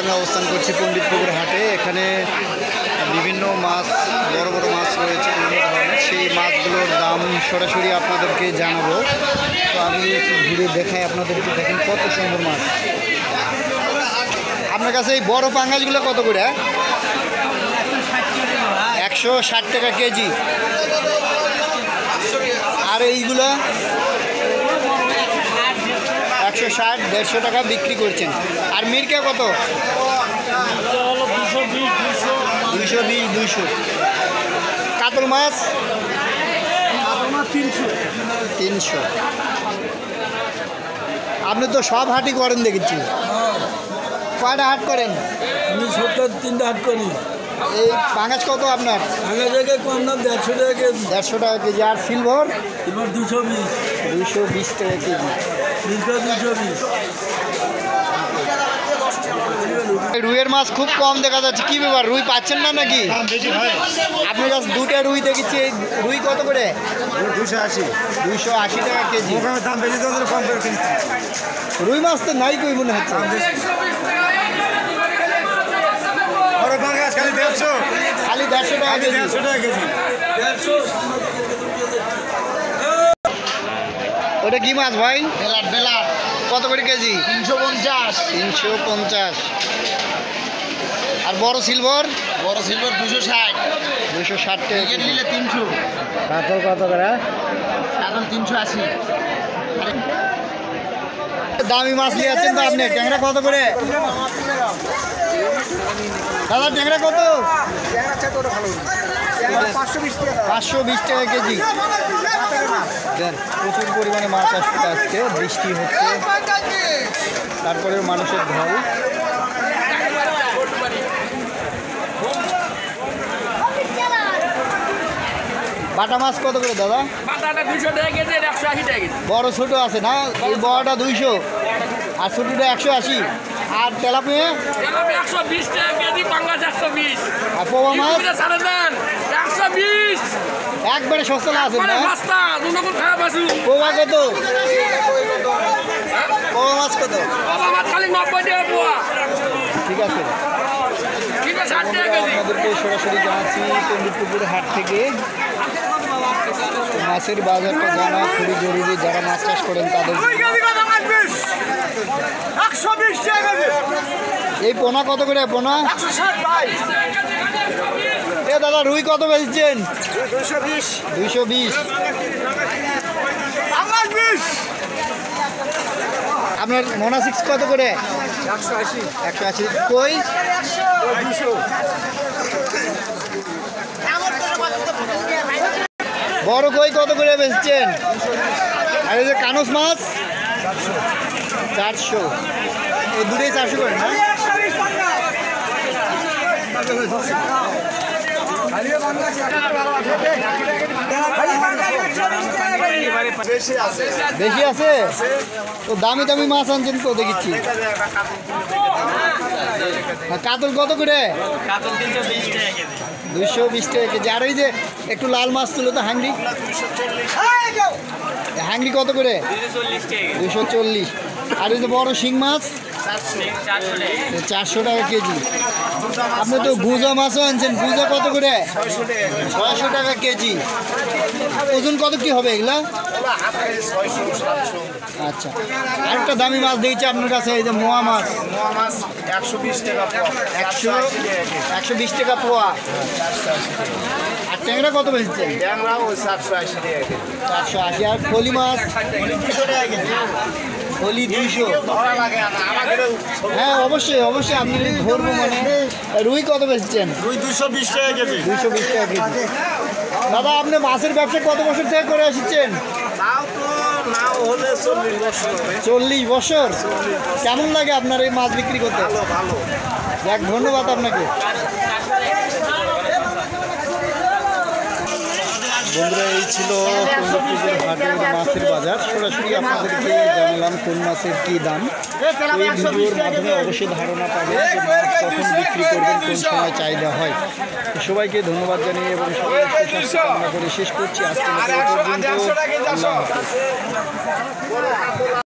আমি অবস্থান করছি পণ্ডিতপুকুর হাটে। এখানে বিভিন্ন মাছ, বড় বড় মাছ রয়েছে বিভিন্ন ধরনের। সেই মাছগুলোর দাম সরাসরি আপনাদেরকে জানাবো। তো আমি একটু ঘুরে দেখাই আপনাদেরকে। দেখেন কত সুন্দর মাছ। আপনার কাছে এই বড় পাঙ্গাসগুলো কত করে? 160 টাকা কেজি। আর এইগুলো 160, 150 টাকা বিক্রি করছেন। আর মিরকা কত? 220, 200। কাতল মাছ 300। আপনি তো সব হাটই করেন দেখেছি। কয়টা হাট করেন? আমি সপ্তাহে 3টা হাট করি। এই পাঙ্গাস কত আপনার? পাঙ্গাস জায়গায় কম দাম 150 টাকা কেজি। 150 টাকা কেজি। আর সিলভার? এবার 220 টাকা কেজি। 220। রুইয়ের মাছ খুব কম দেখা যাচ্ছে, কি ব্যাপার? রুই পাচ্ছেন না নাকি? আপনার কাছে 2টা রুই দেখেছি। রুই কত করে? 280 টাকা কেজি। দাম বেশি কম করে। রুই মাছ তো নাই কই মনে হচ্ছে। খালি 150 টাকা কেজি। ওটা কি মাছ ভাই? বেলাট। কত করে কেজি? 350। আর বড় সিলভার? 260 টাকা কেজি। 300। কাতল কত করে? 380। দামি মাছ নিয়ে যাচ্ছেন তো আপনি। ট্যাংরা কত করে দাদা? ট্যাংরা কত? 520 টাকা কেজি। প্রচুর পরিমাণে মাছ আসছে আজকে। বৃষ্টি হচ্ছে, তারপরে মানুষের ঢল। বাটা মাছ কত করে দাদা? বাটাটা 200 টাকা কেজি, 180 টাকা কেজি। বড় ছোট আছে না? এই বড়টা 200 আর ছোটটা 180। আর তেলাপিয়া? তেলাপিয়া 120 টাকা কেজি, পাঙ্গাস 120। আর পোয়া মাছ? 120। একবারে সস্তা না আছে না? সস্তা, দুনকুল খাওয়া বাসু। পোয়া কত? পোয়া মাছ কত? বাবা মাছ খালি 90 টাকা পোয়া। ঠিক আছে, ঠিক আছে, 60 টাকা কেজি। আপনাদেরকে সরাসরি জানাচ্ছি পণ্ডিতপুকুর হাট থেকে। মাছের বাজারটা জানা খুবই জরুরি। যারা মাছ চাষ করেন তাদের। এই পোনা কত করে? পোনা এ দাদা রুই কত বেচছেন? 220। আপনার মোনা 6 কত করে? 180। কই? বড় কই কত করে বেচছেন? আর এই যে কানস মাছ 400। এই দুটোই 400 করে না? বেশি আছে তো। দামি দামি মাছ আনছেন তো দেখেছি। কাতল কত করে? 220 টাকা কেজি। আর ওই যে একটু লাল মাছ তুলে তো হাংরি, হাংরি কত করে? 240। আর ওই যে বড় শিং মাছ 400 টাকা কেজি। আপনি তো গুজা মাছও আনছেন। গুজা কত করে? 600 টাকা কেজি। ওজন কত কি হবে এগুলা? আচ্ছা, আরেকটা দামি মাছ দিয়েছে আপনার কাছে, এই যে মোয়া মাছ। 120 টাকা পোয়া। আর ট্যাংরা কত বেচছেন? 480। আর ফলি মাছ? ফলি 200। হ্যাঁ অবশ্যই অবশ্যই, আপনি ধরবো মানে। রুই কত বেচছেন? 220 টাকা কেজি। 220 টাকা কেজি। দাদা আপনি মাছের ব্যবসা কত বছর থেকে করে আসছেন? 40 বছর। কেমন লাগে আপনার এই মাছ বিক্রি করতে? যাক, ধন্যবাদ আপনাকে। বন্ধুরা, এই ছিল পণ্ডিতপুকুর হাটের মাছের বাজার। সরাসরি আপনাদেরকে জানালাম কোন মাছের কী দাম। এই ভিডিওর মাধ্যমে অবশ্যই ধারণা পাবেন যে মাছ কখন বিক্রি করবেন, কোন সময় চাহিদা হয়। সবাইকে ধন্যবাদ জানিয়ে এবং সবাই সুস্বাস্থ্য কামনা করে শেষ করছি আজকে পর্যন্ত। আল্লাহ হাফেজ।